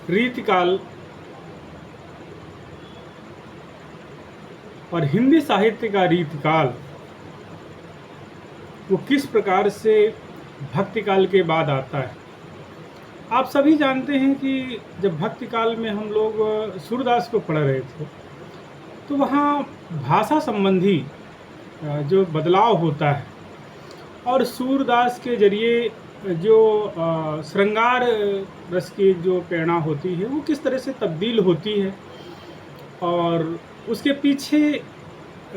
रीतिकाल और हिंदी साहित्य का रीतिकाल वो किस प्रकार से भक्तिकाल के बाद आता है। आप सभी जानते हैं कि जब भक्तिकाल में हम लोग सूरदास को पढ़ रहे थे तो वहाँ भाषा संबंधी जो बदलाव होता है और सूरदास के जरिए जो श्रृंगार रस की जो प्रेरणा होती है वो किस तरह से तब्दील होती है और उसके पीछे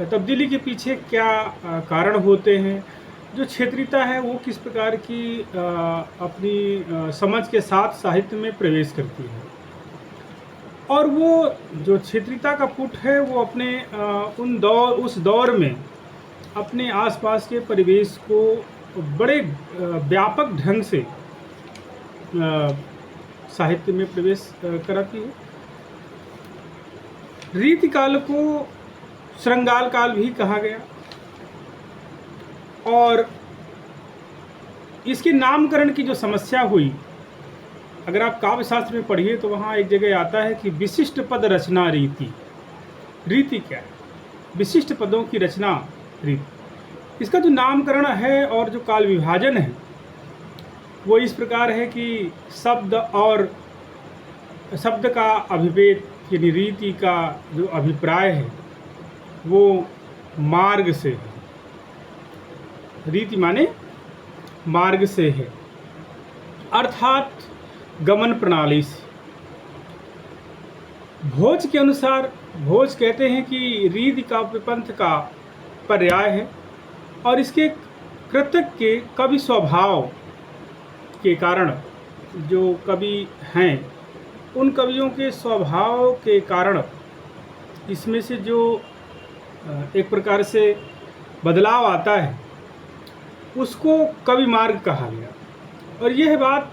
तब्दीली के पीछे क्या कारण होते हैं, जो क्षेत्रीयता है वो किस प्रकार की अपनी समझ के साथ साहित्य में प्रवेश करती है और वो जो क्षेत्रीयता का पुट है वो अपने उस दौर में अपने आसपास के परिवेश को बड़े व्यापक ढंग से साहित्य में प्रवेश कराती है। रीतिकाल को श्रृंगार काल भी कहा गया और इसके नामकरण की जो समस्या हुई, अगर आप काव्य शास्त्र में पढ़िए तो वहाँ एक जगह आता है कि विशिष्ट पद रचना रीति। रीति क्या है? विशिष्ट पदों की रचना रीति। इसका जो नामकरण है और जो काल विभाजन है वो इस प्रकार है कि शब्द और शब्द का अभिभेद यानी रीति का जो अभिप्राय है वो मार्ग से है। रीति माने मार्ग से है, अर्थात गमन प्रणाली से। भोज के अनुसार, भोज कहते हैं कि रीति काव्य पंथ का पर्याय है और इसके कृतक के कवि स्वभाव के कारण जो कवि हैं उन कवियों के स्वभाव के कारण इसमें से जो एक प्रकार से बदलाव आता है उसको कवि मार्ग कहा गया। और यह बात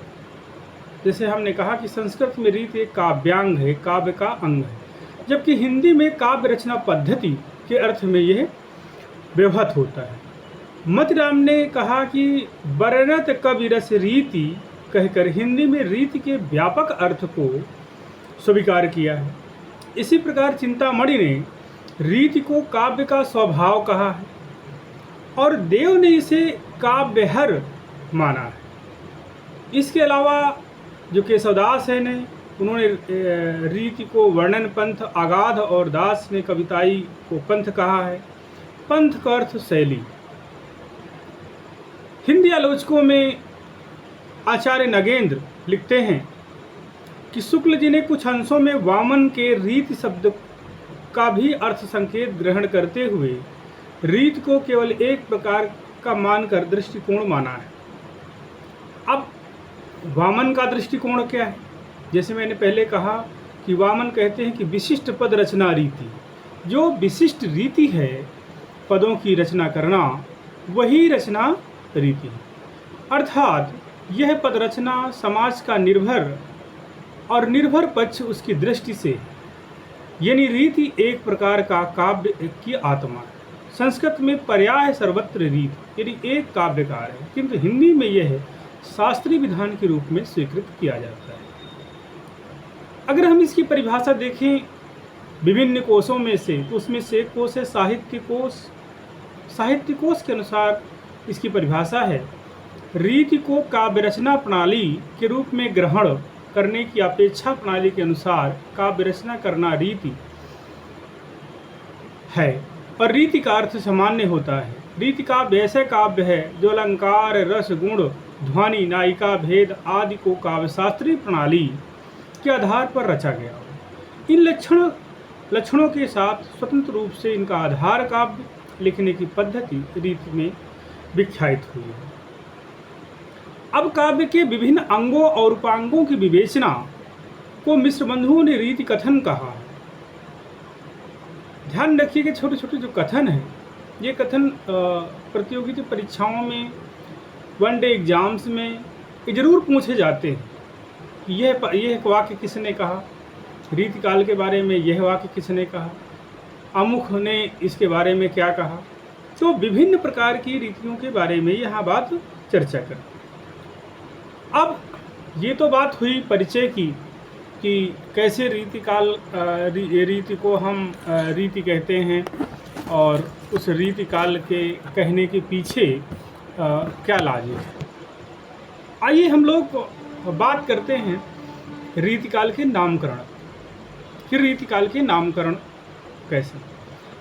जैसे हमने कहा कि संस्कृत में रीति एक काव्यांग है, काव्य का अंग है, जबकि हिंदी में काव्य रचना पद्धति के अर्थ में यह व्यवहत होता है। मतिराम ने कहा कि वर्णत कवि रस रीति कहकर हिंदी में रीति के व्यापक अर्थ को स्वीकार किया है। इसी प्रकार चिंतामणि ने रीति को काव्य का स्वभाव कहा है और देव ने इसे काव्यहर माना है। इसके अलावा जो केशवदास है ने उन्होंने रीति को वर्णन पंथ आगाध और दास ने कविताई को पंथ कहा है। पंथ का अर्थ शैली। हिंदी आलोचकों में आचार्य नगेंद्र लिखते हैं कि शुक्ल जी ने कुछ अंशों में वामन के रीति शब्द का भी अर्थ संकेत ग्रहण करते हुए रीत को केवल एक प्रकार का मानकर दृष्टिकोण माना है। अब वामन का दृष्टिकोण क्या है? जैसे मैंने पहले कहा कि वामन कहते हैं कि विशिष्ट पद रचना रीति। जो विशिष्ट रीति है पदों की रचना करना वही रचना रीति है, अर्थात यह पद रचना समाज का निर्भर पक्ष उसकी दृष्टि से, यानी रीति एक प्रकार का काव्य की आत्मा है। संस्कृत में पर्याय सर्वत्र रीति यानी एक काव्यकार है, किंतु हिंदी में यह शास्त्रीय विधान के रूप में स्वीकृत किया जाता है। अगर हम इसकी परिभाषा देखें विभिन्न कोशों में से तो उसमें से एक कोश है साहित्य कोश। साहित्य कोश के अनुसार इसकी परिभाषा है, रीति को काव्य रचना प्रणाली के रूप में ग्रहण करने की अपेक्षा प्रणाली के अनुसार काव्य रचना करना रीति है और रीति का अर्थ सामान्य होता है। रीति काव्य ऐसे काव्य है जो अलंकार, रस, गुण, ध्वनि, नायिका भेद आदि को काव्य शास्त्रीय प्रणाली के आधार पर रचा गया हो। इन लक्षणों के साथ स्वतंत्र रूप से इनका आधार काव्य लिखने की पद्धति रीति में विख्यात हुई है। अब काव्य के विभिन्न अंगों और उपांगों की विवेचना को मिश्र बंधुओं ने रीति कथन कहा है। ध्यान रखिए कि छोटे छोटे जो कथन हैं ये कथन प्रतियोगिता परीक्षाओं में, वन डे एग्जाम्स में ये जरूर पूछे जाते हैं कि यह वाक्य किसने कहा, रीतिकाल के बारे में यह वाक्य किसने कहा, अमुख ने इसके बारे में क्या कहा। तो विभिन्न प्रकार की रीतियों के बारे में यहाँ बात चर्चा कर। अब ये तो बात हुई परिचय की कि कैसे रीतिकाल रीति को हम रीति कहते हैं और उस रीतिकाल के कहने के पीछे क्या लॉजिक है। आइए हम लोग बात करते हैं रीतिकाल के नामकरण कि रीतिकाल के नामकरण कैसे।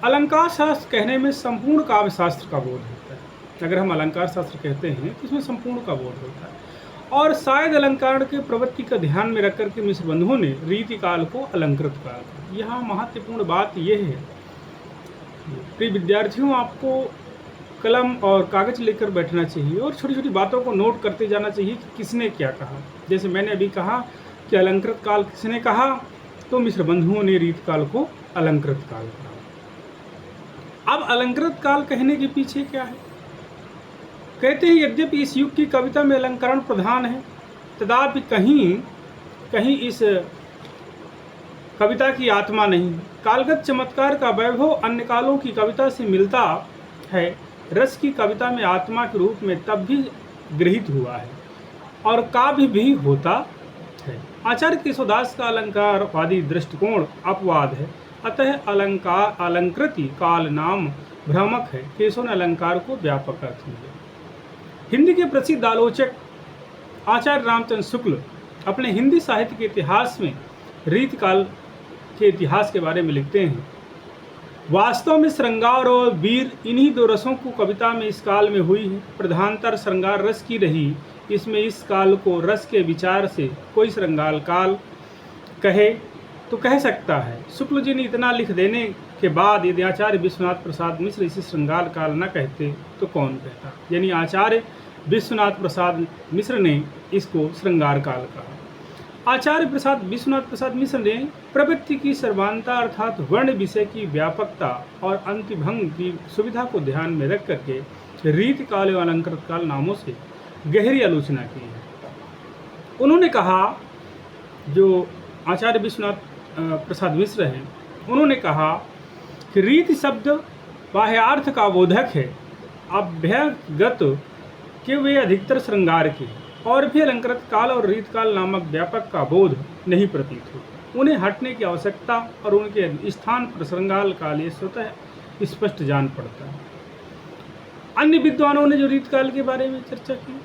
अलंकार शास्त्र कहने में संपूर्ण काव्य शास्त्र का बोध होता है। अगर हम अलंकार शास्त्र कहते हैं तो इसमें संपूर्ण का बोध होता है और शायद अलंकार के प्रवृत्ति का ध्यान में रखकर के मिश्र बंधुओं ने रीतिकाल को अलंकृत कहा। यहाँ महत्वपूर्ण बात यह है, प्रिय विद्यार्थियों, आपको कलम और कागज लेकर बैठना चाहिए और छोटी छोटी बातों को नोट करते जाना चाहिए कि किसने क्या कहा। जैसे मैंने अभी कहा कि अलंकृत काल किसने कहा, तो मिश्र बंधुओं ने रीतिकाल को अलंकृत काल कहा। अब अलंकृत काल कहने के पीछे क्या है? कहते हैं यद्यपि इस युग की कविता में अलंकरण प्रधान है, तथापि कहीं कहीं इस कविता की आत्मा नहीं। कालगत चमत्कार का वैभव अन्य कालों की कविता से मिलता है। रस की कविता में आत्मा के रूप में तब भी गृहीत हुआ है और काव्य भी होता है। आचार्य केशवदास का अलंकारवादी दृष्टिकोण अपवाद है, अतः अलंकार अलंकृति काल नाम भ्रामक है। केशव ने अलंकार को व्यापक अर्थ दिया। हिंदी के प्रसिद्ध आलोचक आचार्य रामचंद्र शुक्ल अपने हिंदी साहित्य के इतिहास में रीतिकाल के इतिहास के बारे में लिखते हैं, वास्तव में श्रृंगार और वीर इन्हीं दो रसों को कविता में इस काल में हुई है। प्रधानतर श्रृंगार रस की रही। इसमें इस काल को रस के विचार से कोई श्रृंगार काल कहे तो कह सकता है। शुक्ल जी ने इतना लिख देने के बाद यदि आचार्य विश्वनाथ प्रसाद मिश्र इसे श्रृंगार काल न कहते तो कौन कहता। यानी आचार्य विश्वनाथ प्रसाद मिश्र ने इसको श्रृंगार काल कहा। आचार्य विश्वनाथ प्रसाद मिश्र ने प्रवृत्ति की सर्वांता अर्थात वर्ण विषय की व्यापकता और अंतिभंग की सुविधा को ध्यान में रख करके रीतिकाल एवं अलंकृत काल नामों से गहरी आलोचना की है। उन्होंने कहा, जो आचार्य विश्वनाथ प्रसाद मिश्र हैं, उन्होंने कहा कि रीति शब्द बाह्यार्थ का बोधक है, अभ्यागत के वे अधिकतर श्रृंगार के और भी अलंकृत काल और रीतकाल नामक व्यापक का बोध नहीं प्रतीत हो। उन्हें हटने की आवश्यकता और उनके स्थान पर श्रृंगार काल ये स्वतः स्पष्ट जान पड़ता है। अन्य विद्वानों ने जो रीतकाल के बारे में चर्चा की,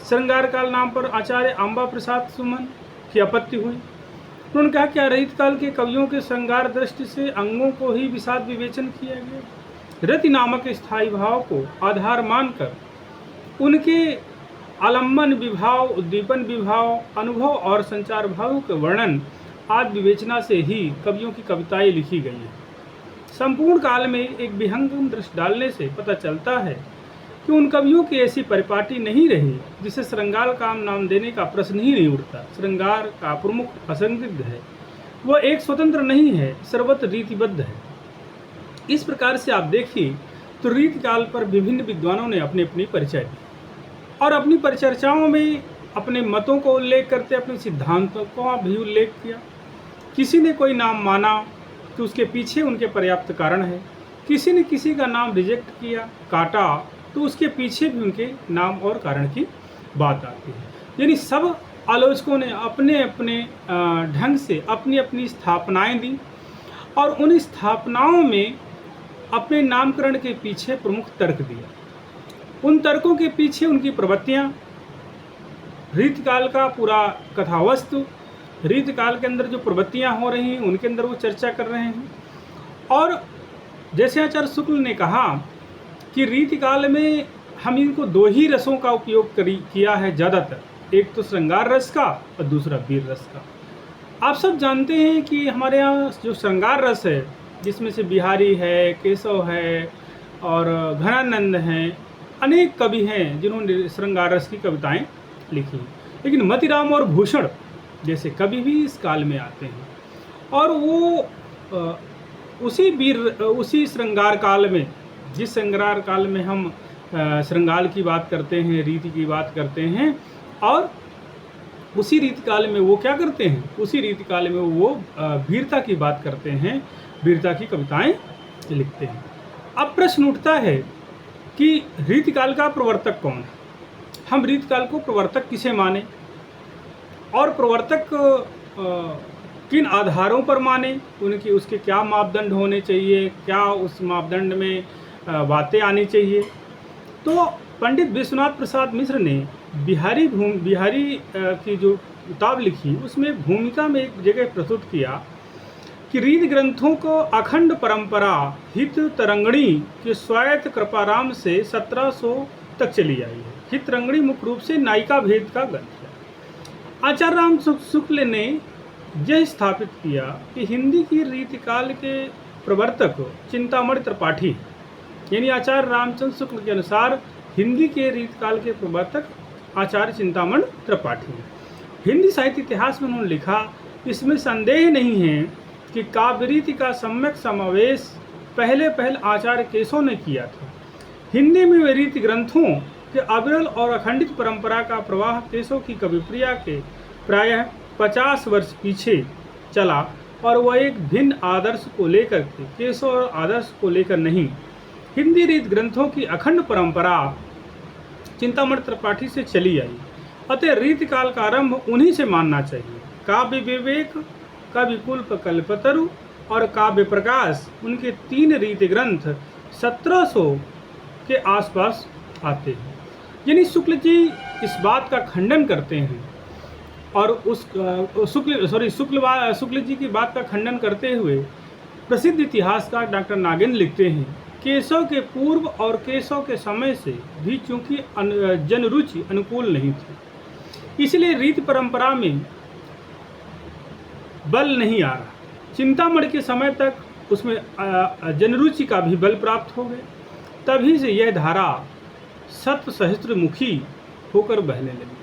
श्रृंगार काल नाम पर आचार्य अम्बा प्रसाद सुमन की आपत्ति हुई। उन्होंने कहा क्या रीतकाल के कवियों के श्रृंगार दृष्टि से अंगों को ही विषाद विवेचन किया गया। रति नामक स्थायी भाव को आधार मानकर उनके आलम्बन विभाव, उद्दीपन विभाव, अनुभव और संचार भावों के वर्णन आदि विवेचना से ही कवियों की कविताएं लिखी गई हैं। संपूर्ण काल में एक विहंगम दृष्टि डालने से पता चलता है कि उन कवियों की ऐसी परिपाटी नहीं रही जिसे श्रृंगार का नाम देने का प्रश्न ही नहीं उठता। श्रृंगार का प्रमुख असंदिग्ध है, वह एक स्वतंत्र नहीं है, सर्वत्र रीतिबद्ध है। इस प्रकार से आप देखिए तो रीतिकाल पर विभिन्न विद्वानों ने अपनी अपनी परिचय दी और अपनी परिचर्चाओं में अपने मतों को उल्लेख करते अपने सिद्धांतों का भी उल्लेख किया। किसी ने कोई नाम माना तो उसके पीछे उनके पर्याप्त कारण है, किसी ने किसी का नाम रिजेक्ट किया, काटा, तो उसके पीछे भी उनके नाम और कारण की बात आती है। यानी सब आलोचकों ने अपने अपने ढंग से अपनी अपनी स्थापनाएं दी और उन स्थापनाओं में अपने नामकरण के पीछे प्रमुख तर्क दिया। उन तर्कों के पीछे उनकी प्रवृत्तियाँ, रीतकाल का पूरा कथावस्तु, रीतकाल के अंदर जो प्रवृत्तियाँ हो रही हैं उनके अंदर वो चर्चा कर रहे हैं। और जैसे आचार्य शुक्ल ने कहा कि रीतिकाल में हम इनको दो ही रसों का उपयोग किया है ज़्यादातर, एक तो श्रृंगार रस का और दूसरा वीर रस का। आप सब जानते हैं कि हमारे यहाँ जो श्रृंगार रस है जिसमें से बिहारी है, केशव है और घनानंद हैं, अनेक कवि हैं जिन्होंने श्रृंगार रस की कविताएं लिखी, लेकिन मतिराम और भूषण जैसे कवि भी इस काल में आते हैं और वो उसी श्रृंगार काल में, जिस श्रृंगार काल में हम श्रृंगार की बात करते हैं, रीति की बात करते हैं, और उसी रीति काल में वो क्या करते हैं, उसी रीति काल में वो वीरता की बात करते हैं, वीरता की कविताएं लिखते हैं। अब प्रश्न उठता है कि रीतिकाल का प्रवर्तक कौन है? हम रीतिकाल को प्रवर्तक किसे माने और प्रवर्तक किन आधारों पर माने, उनकी उसके क्या मापदंड होने चाहिए, क्या उस मापदंड में बातें आनी चाहिए। तो पंडित विश्वनाथ प्रसाद मिश्र ने बिहारी की जो किताब लिखी उसमें भूमिका में एक जगह प्रस्तुत किया कि रीत ग्रंथों को अखंड परंपरा हित तरंगणी के स्वायत्त कृपाराम से 1700 तक चली आई है। हित तरंगणी मुख्य रूप से नायिका भेद का ग्रंथ है। आचार्य राम शुक्ल ने यह स्थापित किया कि हिंदी की रीतिकाल के प्रवर्तक चिंतामणि त्रिपाठी, यानी आचार्य रामचंद्र शुक्ल के अनुसार हिंदी के रीतिकाल के प्रवर्तक आचार्य चिंतामणि त्रिपाठी हैं। हिंदी साहित्य इतिहास में उन्होंने लिखा, इसमें संदेह नहीं है कि काव्य रीति का सम्यक समावेश पहले आचार्य केशव ने किया था। हिंदी में वे रीति ग्रंथों के अविरल और अखंडित परंपरा का प्रवाह केशव की कविप्रिया के प्रायः 50 वर्ष पीछे चला और वह एक भिन्न आदर्श को लेकर के, केशव और आदर्श को लेकर नहीं। हिंदी रीत ग्रंथों की अखंड परंपरा चिंतामणि त्रिपाठी से चली आई, अतः रीतिकाल का आरंभ उन्हीं से मानना चाहिए। काव्य विवेक, कवि कुल्प कल्पतरु और काव्य प्रकाश, उनके 3 रीति ग्रंथ 1700 के आसपास आते हैं। यानी शुक्ल जी इस बात का खंडन करते हैं और शुक्ल जी की बात का खंडन करते हुए प्रसिद्ध इतिहासकार डॉक्टर नागेंद्र लिखते हैं, केशव के पूर्व और केशव के समय से भी चूंकि जनरुचि अनुकूल नहीं थी, इसलिए रीति परंपरा में बल नहीं आ रहा। चिंतामणि के समय तक उसमें जनरुचि का भी बल प्राप्त हो गया। तभी से यह धारा शत सहस्त्रमुखी होकर बहने लगी।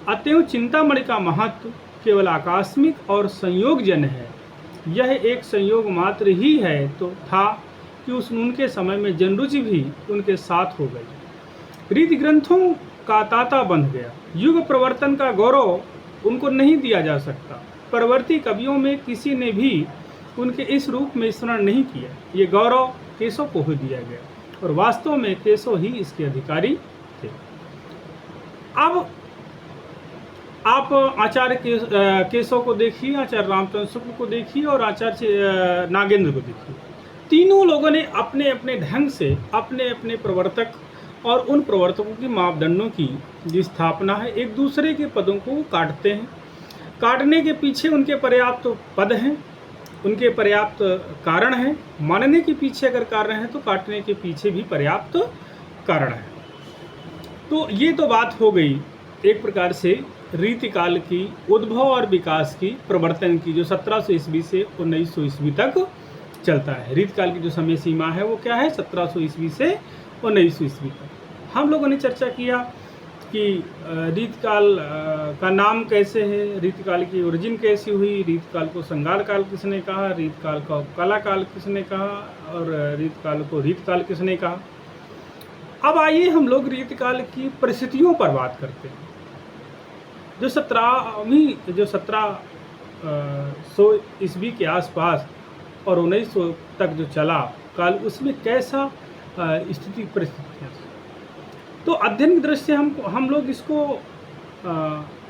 अतएव चिंतामणि का महत्व केवल आकस्मिक और संयोगजन्य है। यह एक संयोग मात्र ही है तो था कि उनके समय में जनरुचि भी उनके साथ हो गई। रीति ग्रंथों का तांता बंध गया। युग प्रवर्तन का गौरव उनको नहीं दिया जा सकता। परवर्ती कवियों में किसी ने भी उनके इस रूप में स्मरण नहीं किया। ये गौरव केशव को ही दिया गया और वास्तव में केशव ही इसके अधिकारी थे। अब आप आचार्य केशव को देखिए, आचार्य रामचंद्र शुक्ल को देखिए और आचार्य नागेंद्र को देखिए। तीनों लोगों ने अपने अपने ढंग से अपने अपने प्रवर्तक और उन प्रवर्तकों की मापदंडों की जो स्थापना है, एक दूसरे के पदों को काटते हैं। काटने के पीछे उनके पर्याप्त पद हैं, उनके पर्याप्त कारण हैं। मानने के पीछे अगर कारण है तो काटने के पीछे भी पर्याप्त कारण है। तो ये तो बात हो गई एक प्रकार से रीतिकाल की उद्भव और विकास की, प्रवर्तन की, जो 1700 ईस्वी से 1900 ईस्वी तक चलता है। रीतिकाल की जो समय सीमा है वो क्या है, 1700 ईस्वी से 1900 ईस्वी तक। हम लोगों ने चर्चा किया कि रीतिकाल का नाम कैसे है, रीतिकाल की ओरिजिन कैसी हुई, रीतिकाल को संगार काल किसने कहा, रीतिकाल को कला काल किसने कहा और रीतिकाल को रीतिकाल किसने कहा। अब आइए हम लोग रीतिकाल की परिस्थितियों पर बात करते हैं। जो 1700 ईस्वी के आसपास और 1900 तक जो चला काल, उसमें कैसा स्थिति परिस्थितियाँ। तो अध्ययन की दृष्टि से हम लोग इसको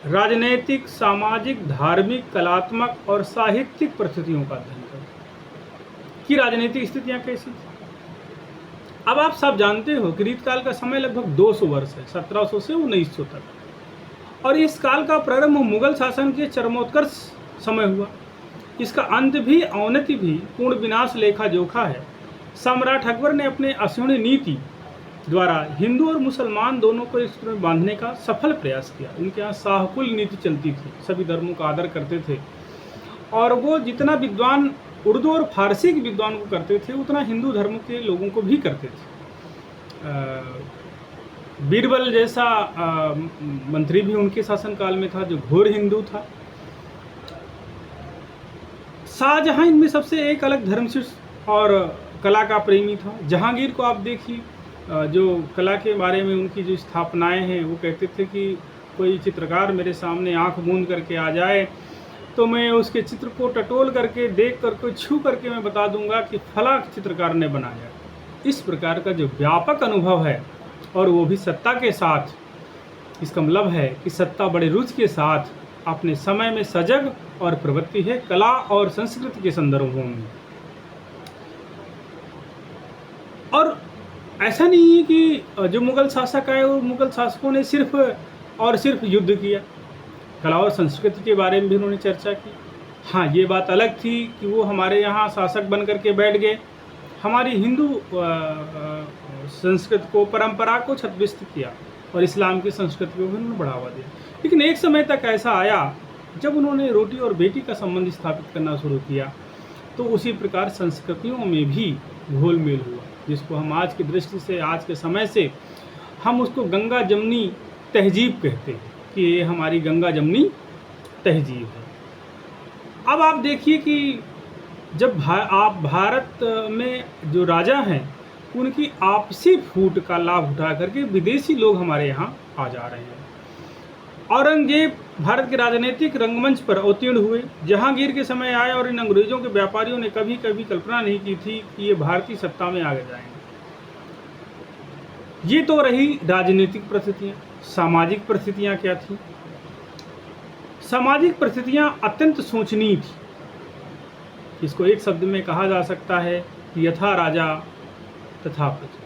राजनैतिक, सामाजिक, धार्मिक, कलात्मक और साहित्यिक परिस्थितियों का अध्ययन करते कि राजनीतिक स्थितियाँ कैसी थी। अब आप सब जानते हो कि रीतकाल का समय लगभग 200 वर्ष है, 1700 से 1900 तक, और इस काल का प्रारंभ मुगल शासन के चरमोत्कर्ष समय हुआ। इसका अंत भी, अवनति भी पूर्ण विनाश लेखा जोखा है। सम्राट अकबर ने अपने अक्षुण्य नीति द्वारा हिंदू और मुसलमान दोनों को एक सूत्र में बांधने का सफल प्रयास किया। उनके यहाँ शाहकुल नीति चलती थी, सभी धर्मों का आदर करते थे और वो जितना विद्वान उर्दू और फारसी के विद्वान को करते थे उतना हिंदू धर्म के लोगों को भी करते थे। बीरबल जैसा मंत्री भी उनके शासनकाल में था जो घोर हिंदू था। शाहजहां इनमें सबसे एक अलग धर्मशिष्ट और कला का प्रेमी था। जहांगीर को आप देखिए, जो कला के बारे में उनकी जो स्थापनाएं हैं, वो कहते थे कि कोई चित्रकार मेरे सामने आंख मूंद करके आ जाए तो मैं उसके चित्र को टटोल करके, देख करके, छू करके मैं बता दूंगा कि फला चित्रकार ने बनाया। इस प्रकार का जो व्यापक अनुभव है और वो भी सत्ता के साथ, इसका मतलब है कि सत्ता बड़े रुचि के साथ अपने समय में सजग और प्रवृत्ति है कला और संस्कृति के संदर्भों में। और ऐसा नहीं है कि जो मुगल शासक आए वो मुगल शासकों ने सिर्फ और सिर्फ युद्ध किया, कला और संस्कृति के बारे में भी उन्होंने चर्चा की। हाँ, ये बात अलग थी कि वो हमारे यहाँ शासक बन करके बैठ गए, हमारी हिंदू संस्कृति को, परंपरा को छत्तीस किया और इस्लाम की संस्कृति को भी उन्होंने बढ़ावा दिया। लेकिन एक समय तक ऐसा आया जब उन्होंने रोटी और बेटी का संबंध स्थापित करना शुरू किया, तो उसी प्रकार संस्कृतियों में भी घोलमेल हुआ, जिसको हम आज की दृष्टि से, आज के समय से हम उसको गंगा जमनी तहजीब कहते हैं कि ये हमारी गंगा जमनी तहजीब है। अब आप देखिए कि जब आप भारत में जो राजा हैं उनकी आपसी फूट का लाभ उठा करके विदेशी लोग हमारे यहाँ आ जा रहे हैं। औरंगजेब भारत के राजनीतिक रंगमंच पर अवतीर्ण हुए, जहांगीर के समय आए और इन अंग्रेजों के व्यापारियों ने कभी कभी कल्पना नहीं की थी कि ये भारतीय सत्ता में आगे जाएंगे। ये तो रही राजनीतिक परिस्थितियाँ। सामाजिक परिस्थितियाँ क्या थी? सामाजिक परिस्थितियाँ अत्यंत शोचनीय थी। इसको एक शब्द में कहा जा सकता है कि यथा राजा तथा प्रजा,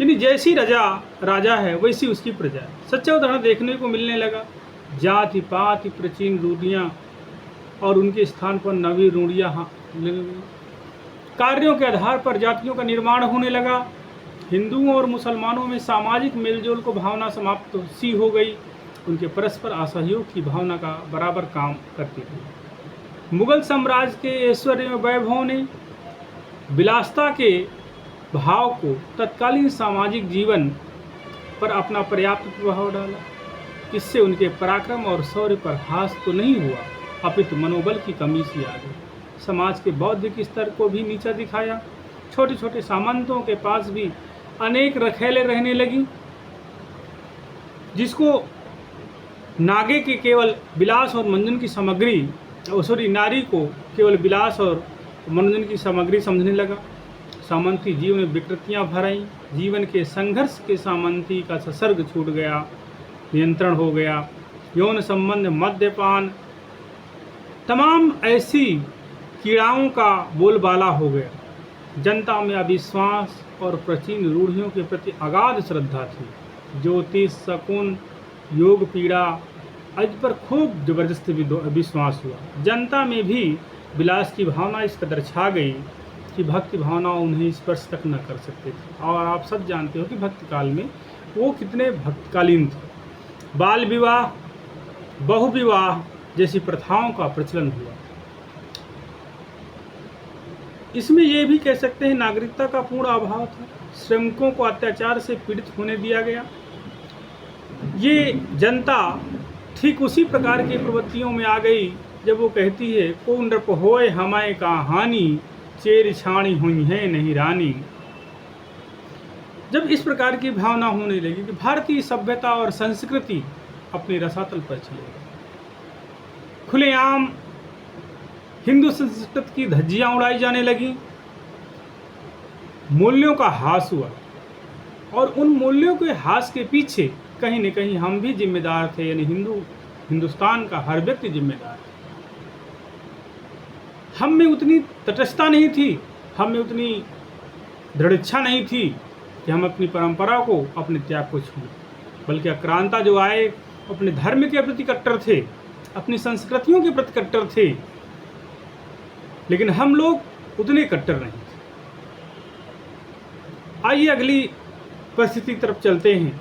यानी जैसी राजा है वैसी उसकी प्रजा है। सच्चा उदाहरण देखने को मिलने लगा। जाति पाति प्राचीन रूढ़ियाँ और उनके स्थान पर नवी रूढ़ियाँ कार्यों के आधार पर जातियों का निर्माण होने लगा। हिंदुओं और मुसलमानों में सामाजिक मेलजोल को भावना समाप्त सी हो गई। उनके परस्पर असहयोग की भावना का बराबर काम करती थी। मुगल साम्राज्य के ऐश्वर्य में वैभव ने विलासता के भाव को तत्कालीन सामाजिक जीवन पर अपना पर्याप्त प्रभाव डाला। इससे उनके पराक्रम और शौर्य पर हास तो नहीं हुआ, अपितु मनोबल की कमी सी आ गई। समाज के बौद्धिक स्तर को भी नीचा दिखाया। छोटे छोटे सामंतों के पास भी अनेक रखेले रहने लगी, जिसको नागे के केवल विलास और मनोरंजन की सामग्री नारी को केवल विलास और मनोरंजन की सामग्री समझने लगा। सामंती जीवन में विकृतियाँ भर आईं। जीवन के संघर्ष के सामंती का संसर्ग छूट गया, नियंत्रण हो गया। यौन संबंध, मद्यपान, तमाम ऐसी कीड़ाओं का बोलबाला हो गया। जनता में अविश्वास और प्राचीन रूढ़ियों के प्रति अगाध श्रद्धा थी। ज्योतिष, शकुन, योग पीड़ा आज पर खूब जबरदस्त विश्वास हुआ। जनता में भी विलास की भावना इस कदर छा गई कि भक्ति भावना उन्हें स्पर्श तक न कर सकते थे। और आप सब जानते हो कि भक्ति काल में वो कितने भक्तकालीन थे। बाल विवाह, बहु विवाह जैसी प्रथाओं का प्रचलन हुआ। इसमें ये भी कह सकते हैं नागरिकता का पूर्ण अभाव था। श्रमिकों को अत्याचार से पीड़ित होने दिया गया। ये जनता ठीक उसी प्रकार की प्रवृत्तियों में आ गई जब वो कहती है को नृप होए हमारे का हानि, चेर छाणी हुई है नहीं रानी। जब इस प्रकार की भावना होने लगी कि भारतीय सभ्यता और संस्कृति अपने रसातल पर चले गए, खुलेआम हिंदू संस्कृति की धज्जियां उड़ाई जाने लगी, मूल्यों का ह्रास हुआ। और उन मूल्यों के ह्रास के पीछे कहीं न कहीं हम भी जिम्मेदार थे, यानी हिंदुस्तान का हर व्यक्ति जिम्मेदार था। हम में उतनी तटस्थता नहीं थी, हम में उतनी दृढ़ इच्छा नहीं थी कि हम अपनी परंपरा को, अपने त्याग को छूएं। बल्कि आक्रांता जो आए अपने धर्म के प्रति कट्टर थे, अपनी संस्कृतियों के प्रति कट्टर थे, लेकिन हम लोग उतने कट्टर नहीं थे। आइए अगली परिस्थिति तरफ चलते हैं,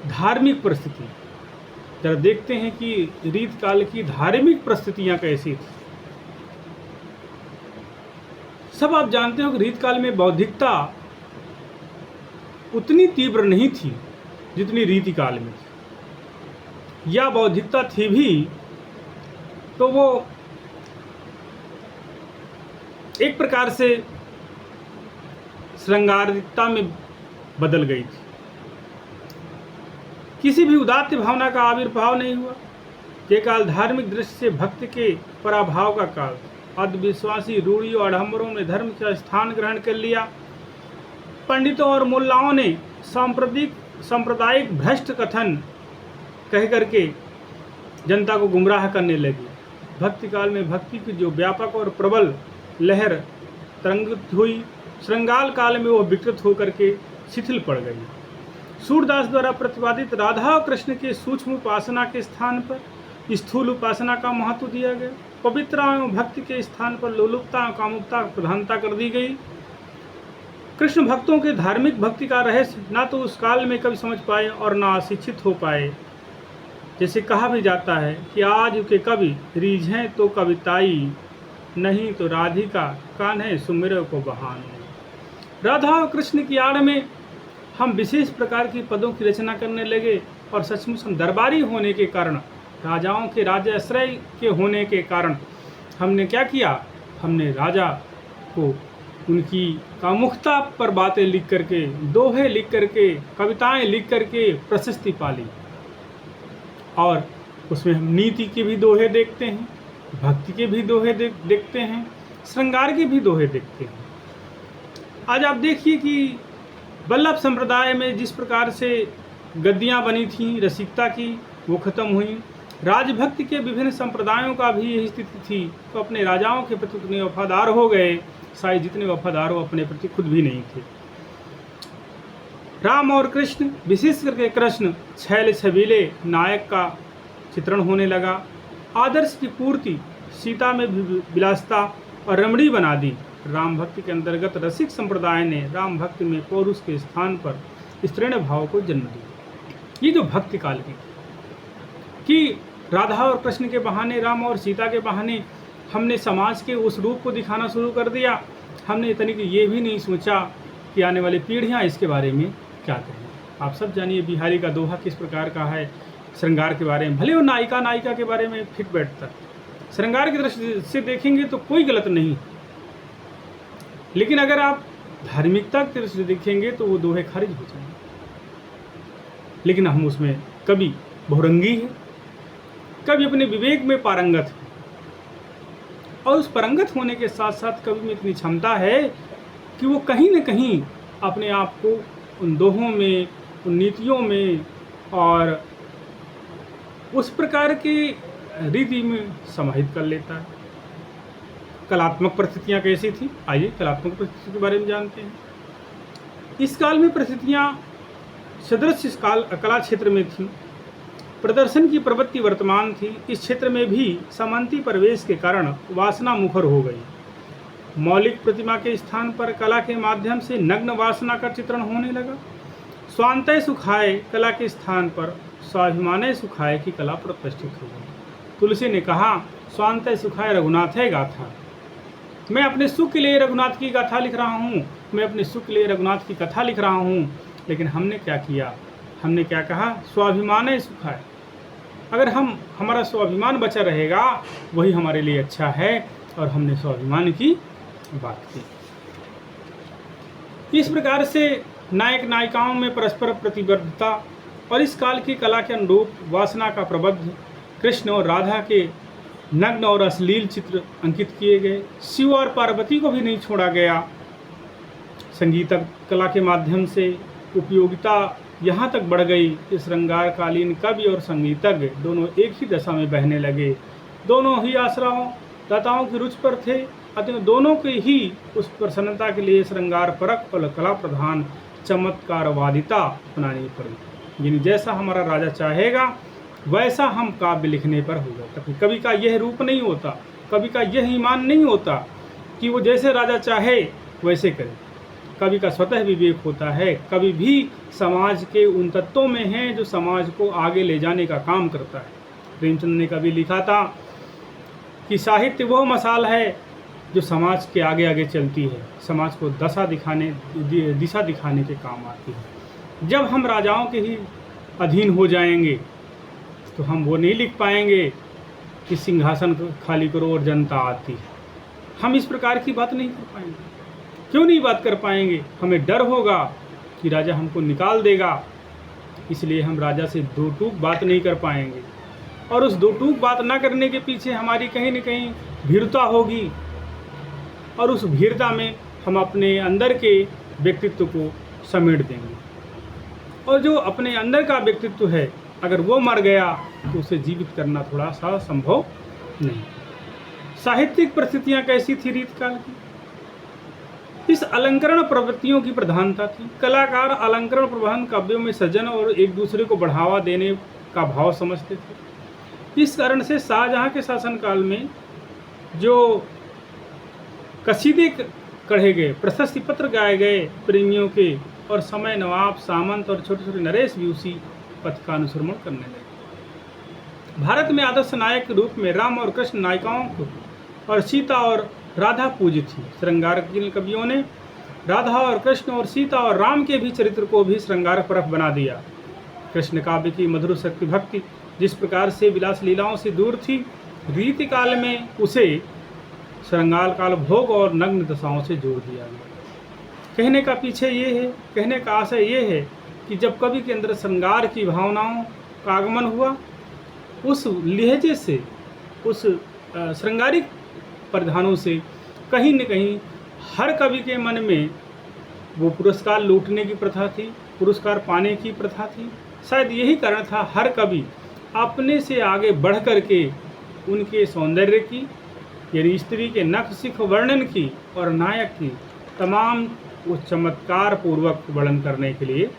धार्मिक परिस्थिति। जरा देखते हैं कि रीत काल की धार्मिक परिस्थितियां कैसी थी। सब आप जानते हो कि रीत काल में बौद्धिकता उतनी तीव्र नहीं थी जितनी रीति काल में थी, या बौद्धिकता थी भी तो वो एक प्रकार से श्रृंगारिकता में बदल गई थी। किसी भी उदात्त भावना का आविर्भाव नहीं हुआ। ये काल धार्मिक दृष्टि से भक्ति के पराभाव का काल था। अंधविश्वासी रूढ़ियों और आडंबरों ने धर्म का स्थान ग्रहण कर लिया। पंडितों और मुल्लाओं ने सांप्रदायिक भ्रष्ट कथन कह करके जनता को गुमराह करने लगी। भक्ति काल में भक्ति की जो व्यापक और प्रबल लहर तरंगित हुई, श्रृंगार काल में वो विकृत होकर के शिथिल पड़ गई। सूरदास द्वारा प्रतिपादित राधा और कृष्ण के सूक्ष्म उपासना के स्थान पर स्थूल उपासना का महत्व दिया गया। पवित्र एवं भक्ति के स्थान पर लोलुपता और कामुकता प्रधानता कर दी गई। कृष्ण भक्तों के धार्मिक भक्ति का रहस्य ना तो उस काल में कभी समझ पाए और ना अशिक्षित हो पाए। जैसे कहा भी जाता है कि आज के कवि रीझें तो कविताई, नहीं तो राधिका कान्हे सुमिर को बहान। राधा और कृष्ण की आड़ में हम विशेष प्रकार की पदों की रचना करने लगे और सचमुच हम दरबारी होने के कारण, राजाओं के राजाश्रय के होने के कारण हमने क्या किया, हमने राजा को उनकी कामुकता पर बातें लिख करके, दोहे लिख करके, कविताएं लिख करके प्रशस्ति पाली। और उसमें हम नीति के भी दोहे देखते हैं, भक्ति के भी दोहे देखते हैं, श्रृंगार के भी दोहे देखते हैं। आज आप देखिए कि वल्लभ संप्रदाय में जिस प्रकार से गद्दियाँ बनी थीं रसिकता की, वो खत्म हुई। राजभक्ति के विभिन्न संप्रदायों का भी यही स्थिति थी। तो अपने राजाओं के प्रति उतने वफादार हो गए, शायद जितने वफादार हो अपने प्रति खुद भी नहीं थे। राम और कृष्ण, विशेष करके कृष्ण छैल छबीले नायक का चित्रण होने लगा। आदर्श की पूर्ति सीता में भी विलासता और रमणी बना दी। राम भक्ति के अंतर्गत रसिक संप्रदाय ने राम भक्ति में पौरुष के स्थान पर स्त्रीण भाव को जन्म दिया। ये जो भक्ति काल की कि राधा और कृष्ण के बहाने, राम और सीता के बहाने हमने समाज के उस रूप को दिखाना शुरू कर दिया। हमने इतनी कि ये भी नहीं सोचा कि आने वाली पीढ़ियां इसके बारे में क्या कहें। आप सब जानिए बिहारी का दोहा किस प्रकार का है श्रृंगार के बारे में। भले वो नायिका के बारे में फिट बैठता, श्रृंगार की दृष्टि से देखेंगे तो कोई गलत नहीं, लेकिन अगर आप धार्मिकता की दृष्टि से देखेंगे तो वो दोहे खारिज हो जाएंगे। लेकिन हम उसमें कभी बहुरंगी है, कभी अपने विवेक में पारंगत है, और उस पारंगत होने के साथ साथ कभी में इतनी क्षमता है कि वो कहीं न कहीं अपने आप को उन दोहों में, उन नीतियों में और उस प्रकार की रीति में समाहित कर लेता है। कलात्मक परिस्थितियाँ कैसी थी, आइए कलात्मक परिस्थितियों के बारे में जानते हैं। इस काल में परिस्थितियाँ सदृश कला क्षेत्र में थीं। प्रदर्शन की प्रवृत्ति वर्तमान थी। इस क्षेत्र में भी सामंती प्रवेश के कारण वासना मुखर हो गई। मौलिक प्रतिमा के स्थान पर कला के माध्यम से नग्न वासना का चित्रण होने लगा। स्वांतय सुखाय कला के स्थान पर स्वाभिमानय सुखाय की कला प्रतिष्ठित हो गई। तुलसी ने कहा, स्वांतय सुखाय रघुनाथ है गाथा। मैं अपने सुख के लिए रघुनाथ की गाथा लिख रहा हूँ, मैं अपने सुख के लिए रघुनाथ की कथा लिख रहा हूँ। लेकिन हमने क्या किया, हमने क्या कहा, स्वाभिमानय सुखाय। अगर हमारा स्वाभिमान बचा रहेगा वही हमारे लिए अच्छा है, और हमने स्वाभिमान की बात की। इस प्रकार से नायक नायिकाओं में परस्पर प्रतिबद्धता और इस काल की कला के अनुरूप वासना का प्रबंध कृष्ण और राधा के नग्न और अश्लील चित्र अंकित किए गए। शिव और पार्वती को भी नहीं छोड़ा गया। संगीत कला के माध्यम से उपयोगिता यहाँ तक बढ़ गई कि श्रृंगारकालीन कवि और संगीतज्ञ दोनों एक ही दशा में बहने लगे। दोनों ही आश्रयों दाताओं की रुचि पर थे, अतः दोनों के ही उस प्रसन्नता के लिए श्रृंगार परक और कला प्रधान चमत्कारवादिता अपनानी पड़ी। यानी जैसा हमारा राजा चाहेगा वैसा हम काव्य लिखने पर होगा। कवि का यह रूप नहीं होता, कवि का यह ईमान नहीं होता कि वो जैसे राजा चाहे वैसे करे। कवि का स्वतः विवेक होता है। कवि भी समाज के उन तत्वों में है जो समाज को आगे ले जाने का काम करता है। प्रेमचंद ने कभी लिखा था कि साहित्य वो मसाल है जो समाज के आगे आगे चलती है, समाज को दिशा दिखाने के काम आती है। जब हम राजाओं के ही अधीन हो जाएंगे तो हम वो नहीं लिख पाएंगे कि सिंहासन खाली करो और जनता आती है। हम इस प्रकार की बात नहीं कर पाएंगे। क्यों नहीं बात कर पाएंगे? हमें डर होगा कि राजा हमको निकाल देगा, इसलिए हम राजा से दो टूक बात नहीं कर पाएंगे। और उस दो टूक बात ना करने के पीछे हमारी कहीं न कहीं भीरुता होगी, और उस भीरता में हम अपने अंदर के व्यक्तित्व को समेट देंगे। और जो अपने अंदर का व्यक्तित्व है अगर वो मर गया तो उसे जीवित करना थोड़ा सा संभव नहीं। साहित्यिक परिस्थितियाँ कैसी थी रीतकाल की? इस अलंकरण प्रवृत्तियों की प्रधानता थी। कलाकार अलंकरण प्रबंधन काव्यों में सृजन और एक दूसरे को बढ़ावा देने का भाव समझते थे। इस कारण से शाहजहां के शासनकाल में जो कसीदे कढ़े गए, प्रशस्ति पत्र गाए गए प्रेमियों के, और समय नवाब, सामंत और छोटे छोटे नरेश भी उसी पथ का अनुसरण करने लगे। भारत में आदर्श नायक के रूप में राम और कृष्ण नायिकाओं को और सीता और राधा पूजित थी। श्रृंगार कवियों ने राधा और कृष्ण और सीता और राम के भी चरित्र को भी श्रृंगार परख बना दिया। कृष्ण काव्य की मधुर शक्ति भक्ति जिस प्रकार से विलास लीलाओं से दूर थी, रीति काल में उसे श्रृंगार काल भोग और नग्न दशाओं से जोड़ दिया गया। कहने का पीछे ये है, कहने का आशय ये है कि जब कवि के अंदर श्रृंगार की भावनाओं का आगमन हुआ, उस लहजे से, उस श्रृंगारिक परिधानों से कहीं न कहीं हर कवि के मन में वो पुरस्कार लूटने की प्रथा थी, पुरस्कार पाने की प्रथा थी। शायद यही कारण था हर कवि अपने से आगे बढ़ कर के उनके सौंदर्य की, यानी स्त्री के नख शिख वर्णन की और नायक की तमाम वो चमत्कार पूर्वक वर्णन करने के लिए।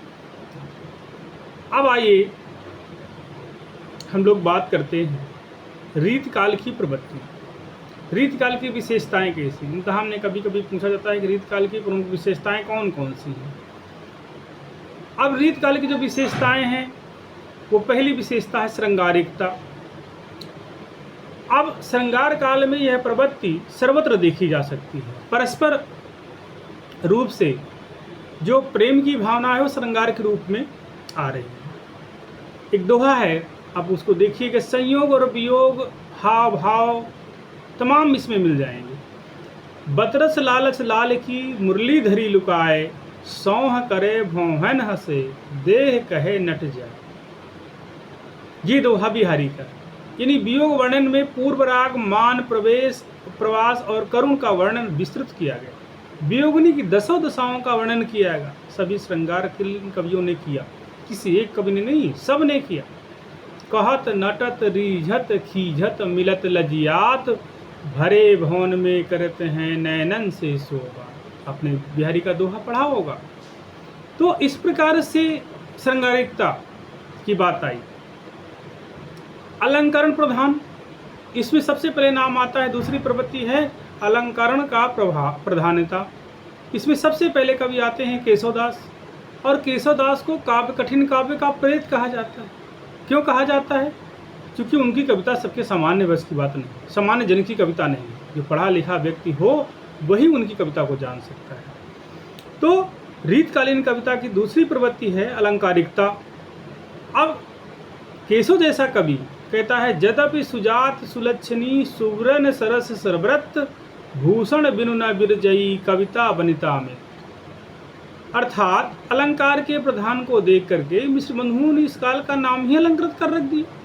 अब आइए हम लोग बात करते हैं रीतकाल की प्रवृत्ति, रीतकाल की विशेषताएं कैसी। इम्तिहान में कभी कभी पूछा जाता है कि रीतकाल की प्रमुख विशेषताएं कौन कौन सी हैं। अब रीतकाल की जो विशेषताएं हैं, वो पहली विशेषता है श्रृंगारिकता। अब श्रृंगार काल में यह प्रवृत्ति सर्वत्र देखी जा सकती है। परस्पर रूप से जो प्रेम की भावना है वो श्रृंगार के रूप में आ रही है। एक दोहा है, आप उसको देखिए कि संयोग और वियोग, हाव भाव तमाम इसमें मिल जाएंगे। बतरस लालच लाल की मुरली धरी लुकाए, सौह करे भौहन हंसे, देह कहे नट जाए। ये दोहा बिहारी का, यानी वियोग वर्णन में पूर्व राग, मान, प्रवेश, प्रवास और करुण का वर्णन विस्तृत किया गया। वियोगिनी की दसों दशाओं का वर्णन किया गया। सभी श्रृंगार कवियों ने किया, किसी एक कवि ने नहीं, सब ने किया। कहत नटत रीझत खीझत मिलत लजियात, भरे भवन में करते हैं नैनन से शोभा। आपने बिहारी का दोहा पढ़ा होगा। तो इस प्रकार से श्रृंगारिकता की बात आई। अलंकरण प्रधान, इसमें सबसे पहले नाम आता है, दूसरी प्रवृत्ति है अलंकरण का प्रधानता। इसमें सबसे पहले कवि आते हैं केशवदास, और केशवदास को काव्य, कठिन काव्य का प्रेत कहा जाता है। क्यों कहा जाता है? क्योंकि उनकी कविता सबके सामान्य बस की बात नहीं, सामान्य जन की कविता नहीं। जो पढ़ा लिखा व्यक्ति हो वही उनकी कविता को जान सकता है। तो रीतकालीन कविता की दूसरी प्रवृत्ति है अलंकारिकता। अब केशव जैसा कवि कहता है, यद्यपि सुजात सुलक्षणी सुवर्ण सरस सरव्रत, भूषण बिनु न बिरजई कविता बनिता में। अर्थात अलंकार के प्रधान को देख करके मिश्र बंधुओं ने इस काल का नाम ही अलंकृत कर रख दिया।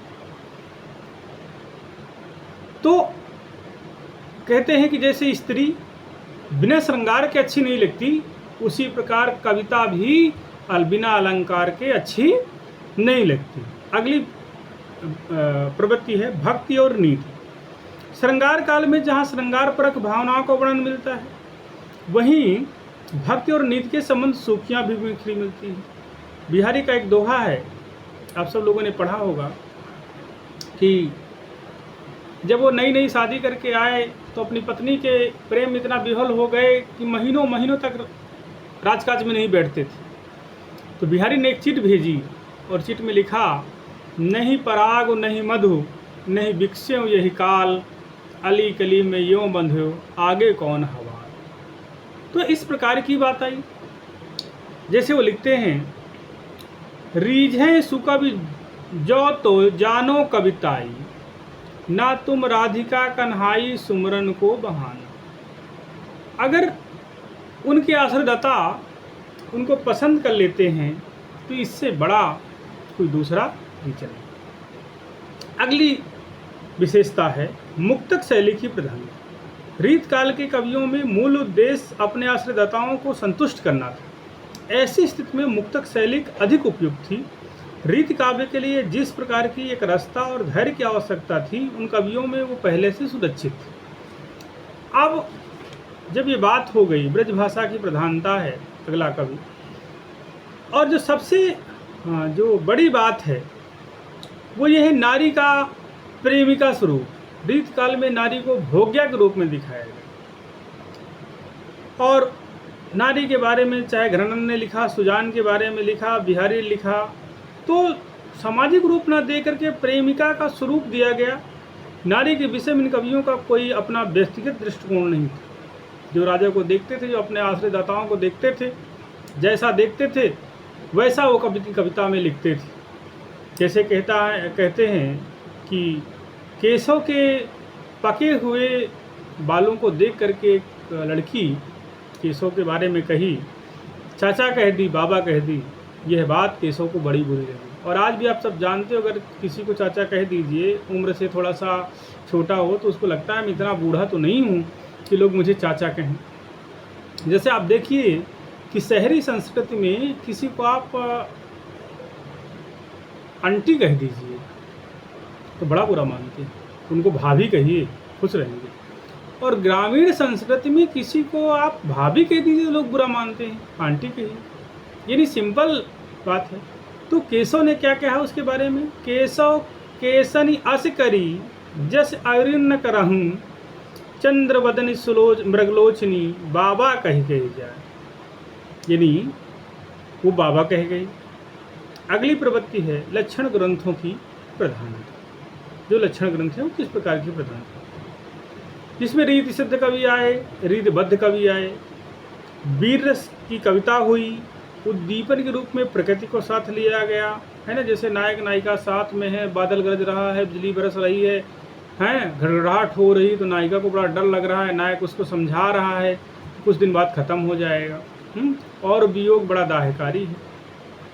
तो कहते हैं कि जैसे स्त्री बिना श्रृंगार के अच्छी नहीं लगती, उसी प्रकार कविता भी बिना अलंकार के अच्छी नहीं लगती। अगली प्रवृत्ति है भक्ति और नीति। श्रृंगार काल में जहाँ श्रृंगार परक भावनाओं का वर्णन मिलता है, वहीं भक्ति और नीति के संबंध सूखियाँ भी बिखरी मिलती हैं। बिहारी का एक दोहा है, आप सब लोगों ने पढ़ा होगा, कि जब वो नई नई शादी करके आए तो अपनी पत्नी के प्रेम में इतना विह्वल हो गए कि महीनों महीनों तक राजकाज में नहीं बैठते थे। तो बिहारी ने एक चिट भेजी और चिट में लिखा, नहीं पराग नहीं मधु नहीं बिकस्यों यही काल, अली कली में यों बंध्यो आगे कौन हवा। तो इस प्रकार की बात आई। जैसे वो लिखते हैं, रीझें सुकवि जो तो जानो कविताई, ना तुम राधिका कन्हाई सुमरन को बहाना। अगर उनके आश्रयदाता उनको पसंद कर लेते हैं तो इससे बड़ा कोई दूसरा नहीं चले। अगली विशेषता है मुक्तक शैली की प्रधानता। रीतकाल के कवियों में मूल उद्देश्य अपने आश्रयदाताओं को संतुष्ट करना था। ऐसी स्थिति में मुक्तक शैली अधिक उपयुक्त थी। रीति काव्य के लिए जिस प्रकार की एक रसता और धैर्य की आवश्यकता थी, उन कवियों में वो पहले से सुरक्षित थी। अब जब ये बात हो गई, ब्रजभाषा की प्रधानता है अगला कवि, और जो सबसे जो बड़ी बात है वो ये है नारी का प्रेमिका स्वरूप। रीतकाल में नारी को भोग्या के रूप में दिखाया गया, और नारी के बारे में चाहे घृणन ने लिखा, सुजान के बारे में लिखा, बिहारी लिखा, तो सामाजिक रूप न दे करके प्रेमिका का स्वरूप दिया गया। नारी के विषय में इन कवियों का कोई अपना व्यक्तिगत दृष्टिकोण नहीं था। जो राजा को देखते थे, जो अपने आश्रयदाताओं को देखते थे, जैसा देखते थे वैसा वो कविता में लिखते थे। जैसे कहते हैं कि केशव के पके हुए बालों को देख करके एक लड़की केशव के बारे में कही, चाचा कह दी, बाबा कह दी। यह बात केशव को बड़ी बुरी लगी। और आज भी आप सब जानते हो, अगर किसी को चाचा कह दीजिए, उम्र से थोड़ा सा छोटा हो, तो उसको लगता है मैं इतना बूढ़ा तो नहीं हूँ कि लोग मुझे चाचा कहें। जैसे आप देखिए कि शहरी संस्कृति में किसी को आप आंटी कह दीजिए तो बड़ा बुरा मानते हैं, उनको भाभी कहिए, खुश रहेंगे। और ग्रामीण संस्कृति में किसी को आप भाभी कह दीजिए तो लोग बुरा मानते हैं, आंटी कहिए। यानी सिंपल बात है। तो केशव ने क्या कहा उसके बारे में? केशव केसनी अस करी जस अरिन न करहूँ, चंद्रवदन सुलोच मृगलोचनी बाबा कह जाए। यानी वो बाबा कह गई। अगली प्रवृत्ति है लक्षण ग्रंथों की प्रधानता। जो लक्षण ग्रंथ हैं वो किस प्रकार की प्रधानता, जिसमें रीति सिद्ध कवि आए, रीतिबद्ध कवि आए, वीर रस की कविता हुई, उद्दीपन के रूप में प्रकृति को साथ लिया गया है ना। जैसे नायक नायिका साथ में है, बादल गरज रहा है, बिजली बरस रही है, घड़घड़ाहट हो रही, तो नायिका को बड़ा डर लग रहा है, नायक उसको समझा रहा है कुछ दिन बाद खत्म हो जाएगा। और वियोग बड़ा दाहकारी है।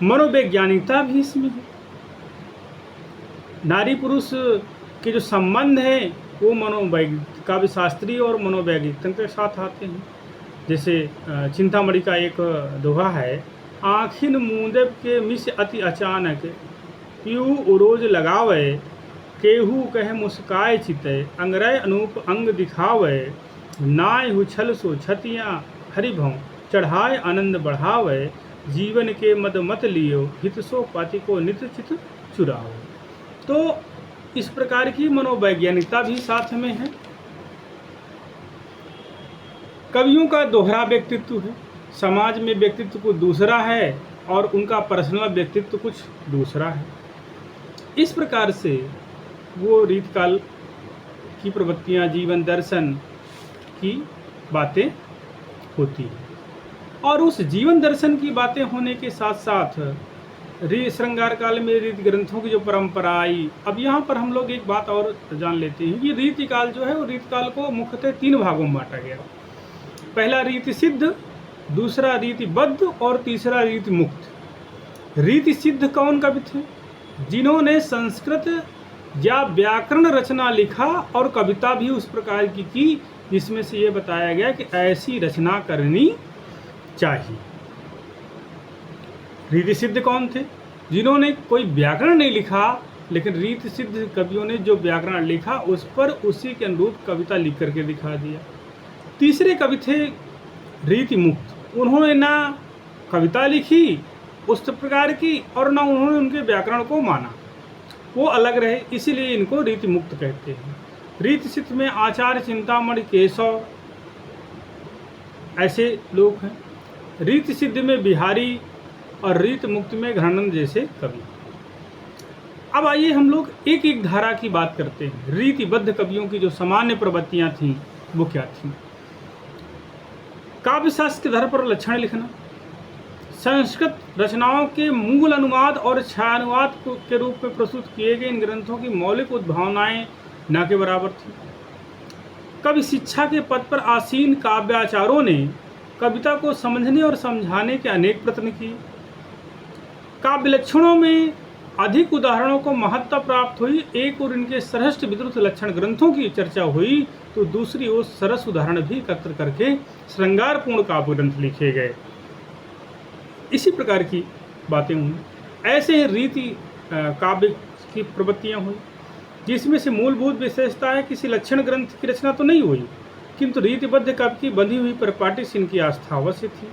मनोवैज्ञानिकता भी इसमें है। नारी पुरुष के जो संबंध हैं वो काव्य शास्त्रीय और मनोवैज्ञानिक के साथ आते हैं। जैसे चिंतामणि का एक दोहा है, आँखिन मूंदब के मिस अति अचानक, पीऊ उरोज लगावे, केहू कह मुस्काए चितय, अंगरय अनूप अंग दिखावे, नाय हुछल सो छतियाँ हरिभों, चढ़ाए आनंद बढ़ावे, जीवन के मद मत लियो, हित सो पाति को नित चित चुराओ। तो इस प्रकार की मनोवैज्ञानिकता भी साथ में है। कवियों का दोहरा व्यक्तित्व है। समाज में व्यक्तित्व कुछ दूसरा है और उनका पर्सनल व्यक्तित्व कुछ दूसरा है। इस प्रकार से वो रीतकाल की प्रवृत्तियाँ, जीवन दर्शन की बातें होती हैं। और उस जीवन दर्शन की बातें होने के साथ साथ श्रृंगार काल में रीति ग्रंथों की जो परंपरा आई। अब यहाँ पर हम लोग एक बात और जान लेते हैं कि रीतिकाल जो है वो रीतिकाल को मुख्यतः 3 भागों में बांटा गया। पहला रीति सिद्ध, दूसरा रीतिबद्ध और तीसरा रीति मुक्त। रीति सिद्ध कौन कवि थे? जिन्होंने संस्कृत या व्याकरण रचना लिखा और कविता भी उस प्रकार की जिसमें से ये बताया गया कि ऐसी रचना करनी चाहिए। रीति सिद्ध कौन थे? जिन्होंने कोई व्याकरण नहीं लिखा, लेकिन रीति सिद्ध कवियों ने जो व्याकरण लिखा उस पर उसी के अनुरूप कविता लिख करके दिखा दिया। तीसरे कवि थे रीति मुक्त। उन्होंने ना कविता लिखी उस प्रकार की और ना उन्होंने उनके व्याकरण को माना, वो अलग रहे, इसीलिए इनको रीति मुक्त कहते हैं। रीति सिद्ध में आचार्य चिंतामणि, केशव ऐसे लोग हैं। रीति सिद्ध में बिहारी और रीति मुक्त में घृणानंद जैसे कवि। अब आइए हम लोग एक एक धारा की बात करते हैं। रीतिबद्ध कवियों की जो सामान्य प्रवृत्तियां थीं वो क्या थीं? काव्य शास्त्र के आधार पर लक्षण लिखना, संस्कृत रचनाओं के मूल अनुवाद और छायानुवाद के रूप में प्रस्तुत किए गए इन ग्रंथों की मौलिक उद्भावनाएं न के बराबर थी। कवि शिक्षा के पद पर आसीन काव्याचारों ने कविता को समझने और समझाने के अनेक प्रयत्न किए। काव्य लक्षणों में अधिक उदाहरणों को महत्ता प्राप्त हुई। एक और इनके सरहष्ट विद्रुत लक्षण ग्रंथों की चर्चा हुई तो दूसरी ओर सरस उदाहरण भी एकत्र करके श्रृंगारपूर्ण काव्य ग्रंथ लिखे गए। इसी प्रकार की बातें हुई। ऐसे ही रीति काव्य की प्रवृत्तियाँ हुई, जिसमें से मूलभूत विशेषता है किसी लक्षण ग्रंथ की रचना तो नहीं हुई, किंतु रीतिबद्ध काव्य की बंधी हुई परिपाटी से इनकी आस्था अवश्य थी।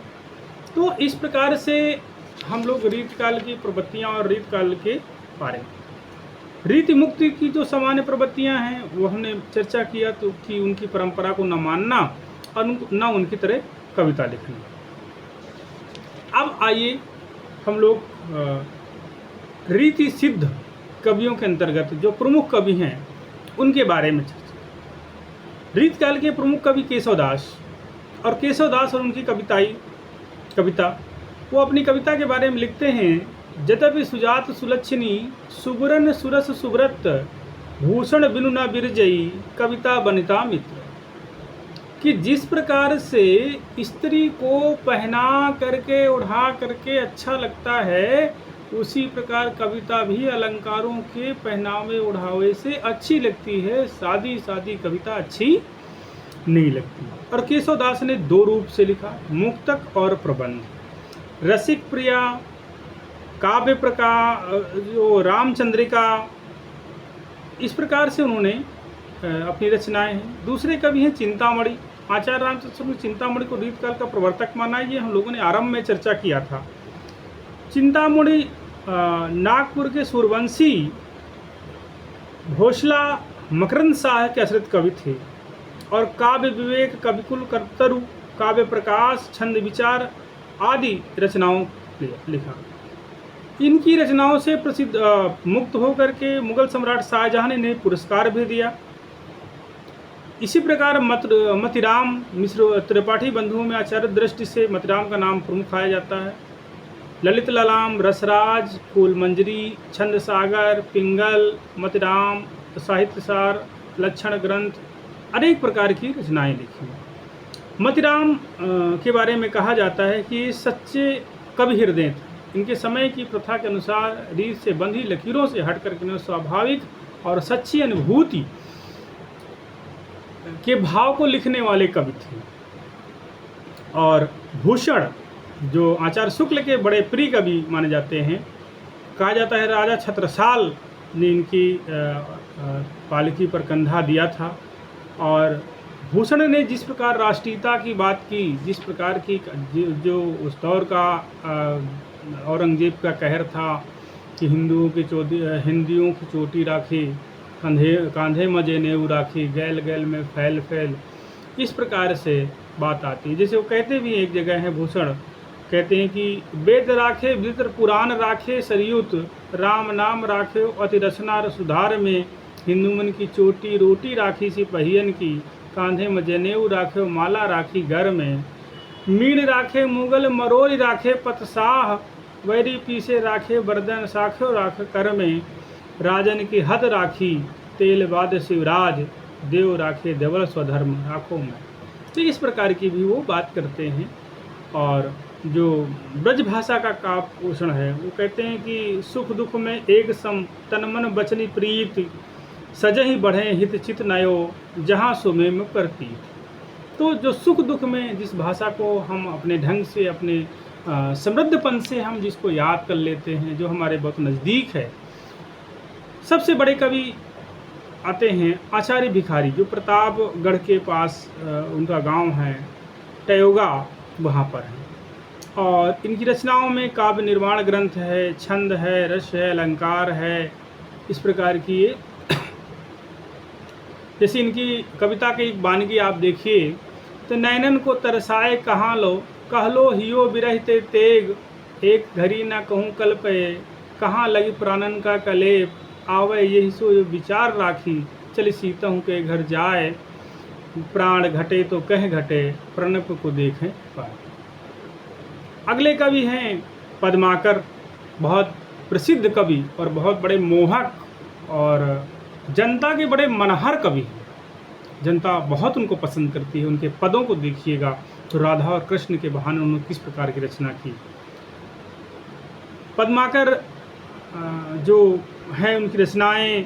तो इस प्रकार से हम लोग रीतकाल की प्रवृत्तियाँ और रीतकाल के बारे में, रीति मुक्ति की जो सामान्य प्रवृत्तियाँ हैं वो हमने चर्चा किया, तो कि उनकी परंपरा को न मानना और न उनकी तरह कविता लिखना। अब आइए हम लोग रीति सिद्ध कवियों के अंतर्गत जो प्रमुख कवि हैं उनके बारे में चर्चा। रीतकाल के प्रमुख कवि केशवदास और उनकी कविता वो अपनी कविता के बारे में लिखते हैं, जतपि सुजात सुलक्षणी सुबरन सुरस सुब्रत भूषण बिनु न बिरजई कविता बनिता मित्र। कि जिस प्रकार से स्त्री को पहना करके उड़ा करके अच्छा लगता है, उसी प्रकार कविता भी अलंकारों के पहनावे उढ़ावे से अच्छी लगती है, सादी सादी कविता अच्छी नहीं लगती। और केशवदास ने दो रूप से लिखा, मुक्तक और प्रबंध। रसिक प्रिया, काव्य प्रकार, जो रामचंद्रिका, इस प्रकार से उन्होंने अपनी रचनाएं हैं। दूसरे कवि हैं चिंतामणि। आचार्य रामचंद्र ने चिंतामणि को रीतकाल का प्रवर्तक माना, ये हम लोगों ने आरंभ में चर्चा किया था। चिंतामणि नागपुर के सूरवंशी भोसला मकरंद शाह के आश्रित कवि थे और काव्य विवेक, कविकुल, कर्तरु, काव्य प्रकाश, छंद विचार आदि रचनाओं लिखा। इनकी रचनाओं से प्रसिद्ध मुक्त होकर के मुगल सम्राट शाहजहां ने इन्हें पुरस्कार भी दिया। इसी प्रकार मतिराम मिश्र त्रिपाठी बंधुओं में आचार्य दृष्टि से मतिराम का नाम प्रमुख आया जाता है। ललित ललाम, रसराज, फूल मंजरी, छंद सागर, पिंगल, मतिराम, साहित्यसार, लक्षण ग्रंथ, अनेक प्रकार की रचनाएं लिखी। मतिराम के बारे में कहा जाता है कि सच्चे कवि हृदय थे। इनके समय की प्रथा के अनुसार रीत से बंधी लकीरों से हट करके स्वाभाविक और सच्ची अनुभूति के भाव को लिखने वाले कवि थे। और भूषण, जो आचार्य शुक्ल के बड़े प्रिय कवि माने जाते हैं, कहा जाता है राजा छत्रसाल ने इनकी पालकी पर कंधा दिया था। और भूषण ने जिस प्रकार राष्ट्रीयता की बात की, जिस प्रकार की जो उस दौर का औरंगजेब का कहर था कि हिंदुओं की चोटी राखी, कांधे मजे नेऊ राखी, गैल गैल में फैल फैल, इस प्रकार से बात आती है। जैसे वो कहते भी एक जगह है, भूषण कहते हैं कि वेद राखे वित्र पुराण राखे सरयुत, राम नाम राखे अति रचना सुधार में, हिंदू मन की चोटी रोटी राखी सिपहियन की, कांधे में जनेऊ राखे माला राखी घर में, मीण राखे मुगल मरोरी राखे पतसाह, वैरी पीसे राखे बर्दन साख्यो राख कर में, राजन की हद राखी तेल बाद शिवराज, देव राखे देवल स्वधर्म राखों में। तो इस प्रकार की भी वो बात करते हैं। और जो ब्रज भाषा का काव्य पोषण है, वो कहते हैं कि सुख दुख में एक सम, तन मन बचनी प्रीत, सजहि बढ़े हित चित नयो, जहाँ सुमेम करती। तो जो सुख दुख में जिस भाषा को हम अपने ढंग से, अपने समृद्धपन से हम जिसको याद कर लेते हैं, जो हमारे बहुत नज़दीक है। सबसे बड़े कवि आते हैं आचार्य भिखारी, जो प्रतापगढ़ के पास उनका गांव है टयोगा, वहाँ पर है। और इनकी रचनाओं में काव्य निर्माण ग्रंथ है, छंद है, रस है, अलंकार है, इस प्रकार की ये। जैसे इनकी कविता की एक वानगी आप देखिए, तो नैनन को तरसाए कहाँ लो, कह लो हियो बिरहते तेग, एक घड़ी ना कहूँ कल पे, कहाँ लगी प्राणन का कलेप, आवे यही सो विचार राखी, चल सीता हूँ के घर जाए, प्राण घटे तो कह घटे, प्रणप को देखें पाए। अगले कवि हैं पद्माकर, बहुत प्रसिद्ध कवि और बहुत बड़े मोहक और जनता के बड़े मनहर कवि हैं। जनता बहुत उनको पसंद करती है। उनके पदों को देखिएगा तो राधा और कृष्ण के बहाने उन्होंने किस प्रकार की रचना की। पद्माकर जो है, उनकी रचनाएं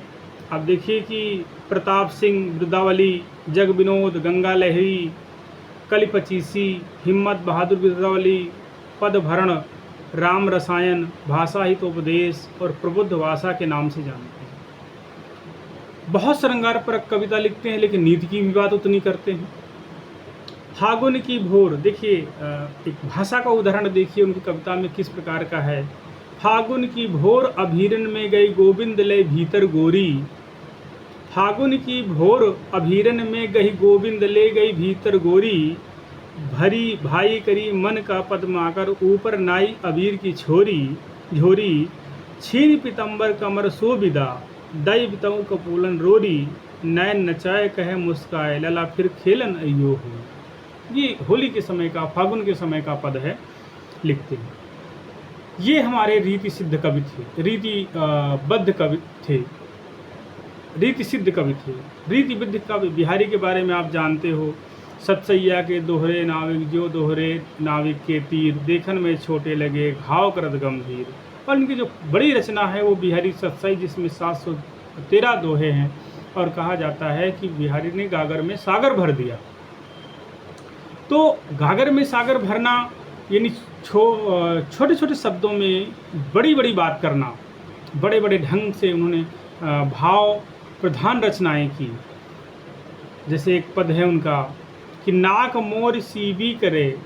आप देखिए कि प्रताप सिंह, वृद्धावली, जग विनोद, गंगा लहरी, कली पचीसी, हिम्मत बहादुर वृद्धावली, पद भरण, राम रसायन, भाषा हितोपदेश और प्रबुद्ध भाषा के नाम से जानते हैं। बहुत श्रृंगारपरक कविता लिखते हैं, लेकिन नीति की भी बात उतनी करते हैं। फागुन की भोर, देखिए एक भाषा का उदाहरण देखिए उनकी कविता में किस प्रकार का है। फागुन की भोर अभीरन में गई गोविंद ले भीतर गोरी, फागुन की भोर अभीरन में गई गोविंद ले गई भीतर गोरी, भरी भाई करी मन का पद्माकर ऊपर नाई अबीर की छोरी, झोरी छीन पितंबर कमर सो विदा, दई बितऊ कपूलन रोरी, नैन नचाए कहे मुस्काए लला फिर खेलन अयो हो। ये होली के समय का, फागुन के समय का पद है, लिखते हैं। ये हमारे रीति सिद्ध कवि थे, बद्ध कवि थे, रीति सिद्ध कवि थे। रीति बिद्ध कवि बिहारी के बारे में आप जानते हो। सतसैया के दोहरे नाविक जो दोहरे नाविक के तीर, देखन में छोटे लगे घाव करत गंभीर। और इनकी जो बड़ी रचना है वो बिहारी सतसई, जिसमें 713 दोहे हैं। और कहा जाता है कि बिहारी ने गागर में सागर भर दिया। तो गागर में सागर भरना यानी छोटे छोटे शब्दों में बड़ी बड़ी बात करना, बड़े बड़े ढंग से उन्होंने भाव प्रधान रचनाएं की। जैसे एक पद है उनका कि नाक मोर सीबी करे,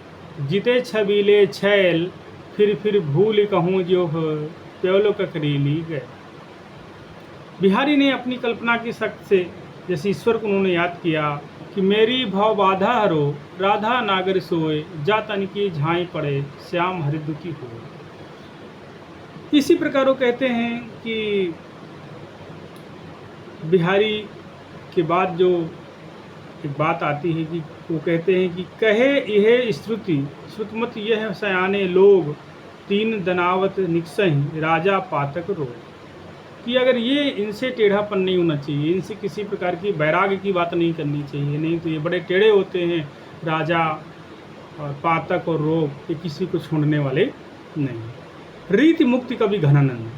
जिते छबीले छैल, फिर भूल कहूँ जो प्योलो ककरीली गए। बिहारी ने अपनी कल्पना की शक्ति से जैसे ईश्वर को उन्होंने याद किया कि मेरी भव बाधा हरो, राधा नागर सोए, जा तन की झाई पड़े, श्याम हरि दुखी हो। इसी प्रकार वो कहते हैं कि बिहारी के बाद जो एक बात आती है कि वो कहते हैं कि कहे यह श्रुतमत यह सयाने लोग, तीन दनावत निकसही राजा पातक रोग। कि अगर ये इनसे टेढ़ापन नहीं होना चाहिए, इनसे किसी प्रकार की वैराग्य की बात नहीं करनी चाहिए, नहीं तो ये बड़े टेढ़े होते हैं, राजा और पातक और रोग, ये किसी को छोड़ने वाले नहीं। रीति मुक्ति कवि घनानंद,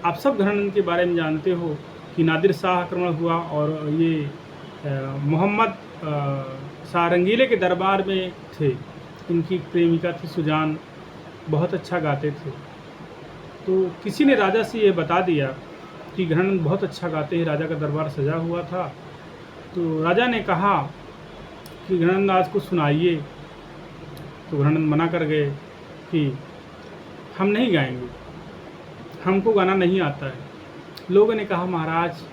आप सब घनानंद के बारे में जानते हो कि नादिर शाह आक्रमण हुआ और ये मोहम्मद शाह रंगीले के दरबार में थे। इनकी प्रेमिका थी सुजान, बहुत अच्छा गाते थे। तो किसी ने राजा से ये बता दिया कि घनानंद बहुत अच्छा गाते हैं, राजा का दरबार सजा हुआ था। तो राजा ने कहा कि घनानंद आज कुछ सुनाइए। तो घनानंद मना कर गए कि हम नहीं गाएंगे, हमको गाना नहीं आता है। लोगों ने कहा महाराज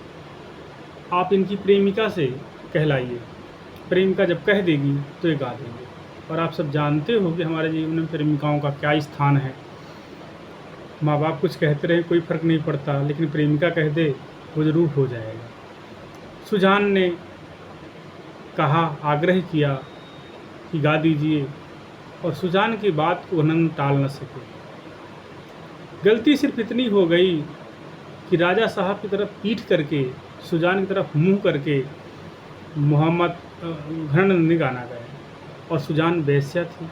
आप इनकी प्रेमिका से कहलाइए, प्रेमिका जब कह देगी तो ये गा देंगे। और आप सब जानते हो कि हमारे जीवन में प्रेमिकाओं का क्या स्थान है। माँ बाप कुछ कहते रहे कोई फ़र्क नहीं पड़ता, लेकिन प्रेमिका कह दे वो जरूर हो जाएगा। सुजान ने कहा, आग्रह किया कि गा दीजिए, और सुजान की बात को घनानंद टाल न सके। गलती सिर्फ इतनी हो गई कि राजा साहब की तरफ पीठ करके, सुजान की तरफ मुंह करके मोहम्मद घनानंद ने गाना गाया। और सुजान वेश्या थी,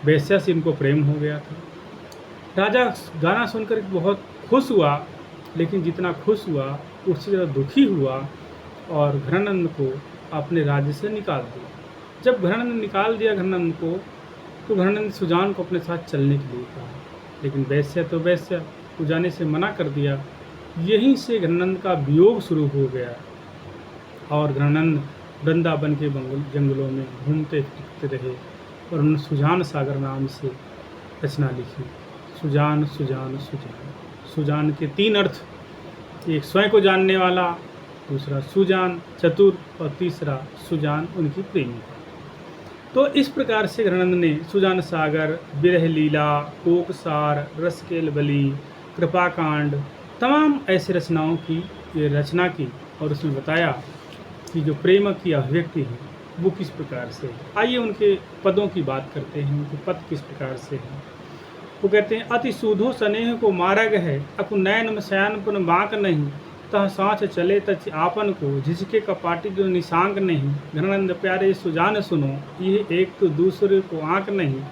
वेश्या से इनको प्रेम हो गया था। राजा गाना सुनकर बहुत खुश हुआ, लेकिन जितना खुश हुआ उससे ज़्यादा दुखी हुआ और घनानंद को अपने राज्य से निकाल दिया। जब घनानंद निकाल दिया घनानंद को, तो घनानंद सुजान को अपने साथ चलने के लिए कहा, लेकिन वेश्या तो वेश्या, वो जाने से मना कर दिया। यहीं से घनानंद का वियोग शुरू हो गया और घनानंद वृंदावन के जंगलों में घूमते फिरते रहे और उन्होंने सुजान सागर नाम से रचना लिखी। सुजान सुजान सुजान, सुजान के 3 अर्थ, एक स्वयं को जानने वाला, दूसरा सुजान चतुर, और तीसरा सुजान उनकी प्रेमिका। तो इस प्रकार से घनानंद ने सुजान सागर, बिरह लीला, कोकसार, रसकेल बली, कृपाकांड, तमाम ऐसी रचनाओं की ये रचना की और उसमें बताया कि जो प्रेम की अभिव्यक्ति है वो किस प्रकार से है। आइए उनके पदों की बात करते हैं, उनके पद किस प्रकार से हैं। वो कहते हैं, अति सूधो स्नेह को मार्ग है, अकु नैन में शयन पुन बांक नहीं, तह साँच चले तच आपन को, झिझके कपाटी जो निशांक नहीं। घनानंद प्यारे सुजान सुनो, ये एक तो दूसरे को आंक नहीं।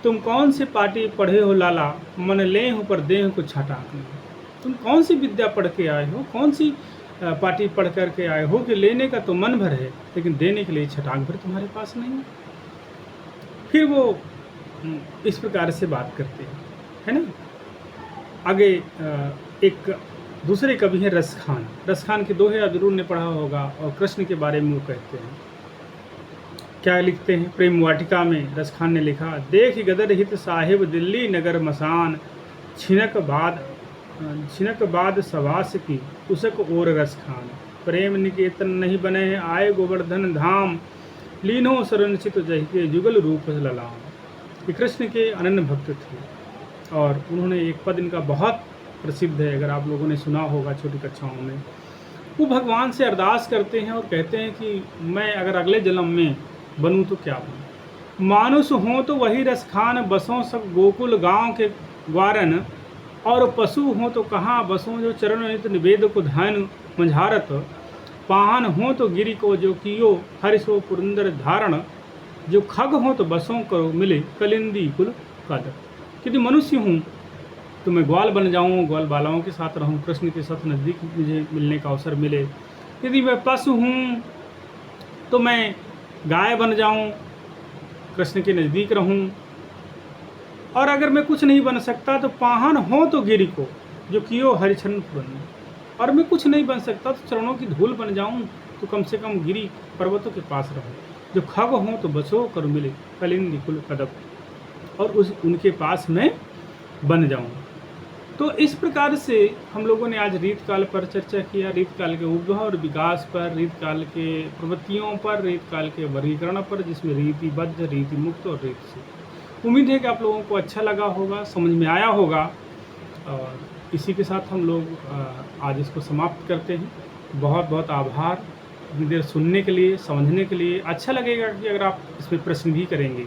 तुम कौन से पाटी पढ़े हो लाला, मन ले हो पर देह को छटाक नहीं। तुम कौन सी विद्या पढ़ के आए हो, कौन सी पाटी पढ़ कर के आए हो कि लेने का तो मन भर है, लेकिन देने के लिए छटाक भर तुम्हारे पास नहीं है। फिर वो इस प्रकार से बात करते हैं, है ना। आगे एक दूसरे कवि हैं रसखान। रसखान के दोहे आप जरूर ने पढ़ा होगा, और कृष्ण के बारे में वो कहते हैं, क्या लिखते हैं। प्रेम वाटिका में रसखान ने लिखा, देख गदर हित साहिब दिल्ली नगर मसान, छिनक बाद सवास की उसक और रसखान, प्रेम निकेतन नहीं बने हैं आए गोवर्धन धाम, लीनो सरनचित जहि के जुगल रूप ललाम। ये कृष्ण के अनन्य भक्त थे, और उन्होंने एक पद इनका बहुत प्रसिद्ध है, अगर आप लोगों ने सुना होगा छोटी कक्षाओं में। वो भगवान से अरदास करते हैं और कहते हैं कि मैं अगर अगले जन्म में बनूं तो क्या बनूं। मानुष हों तो वही रसखान बसों सब गोकुल गांव के ग्वारन, और पशु हों तो कहाँ बसों जो चरण नित निवेद को धन मंझारत, पाहन हों तो गिरि को जो कियो हरिशो पुरंदर धारण, जो खग हों तो बसों करो मिले कलिंदी कुल कद। यदि मनुष्य हूँ तो मैं ग्वाल बन जाऊँ, ग्वाल बालाओं के साथ रहूँ, कृष्ण के साथ नज़दीक मुझे मिलने का अवसर मिले। यदि मैं पशु हूँ तो मैं गाय बन जाऊँ, कृष्ण के नज़दीक रहूँ। और अगर मैं कुछ नहीं बन सकता तो पाहन हो तो गिरि को जो कियो हरिचरण पुरंदर, और मैं कुछ नहीं बन सकता तो चरणों की धूल बन जाऊँ, तो कम से कम गिरि पर्वतों के पास रहूँ। जो खग हों तो बसो कर मिले कलिंदी कुल कदब, और उनके पास मैं बन जाऊँ। तो इस प्रकार से हम लोगों ने आज रीत काल पर चर्चा किया, रीत काल के उद्भव और विकास पर, रीत काल के प्रवृत्तियों पर, रीत काल के वर्गीकरण पर, जिसमें रीतिबद्ध, रीति मुक्त और रीत से। उम्मीद है कि आप लोगों को अच्छा लगा होगा, समझ में आया होगा, और इसी के साथ हम लोग आज इसको समाप्त करते हैं। बहुत बहुत आभार इतनी देर सुनने के लिए, समझने के लिए। अच्छा लगेगा कि अगर आप इसमें प्रश्न भी करेंगे।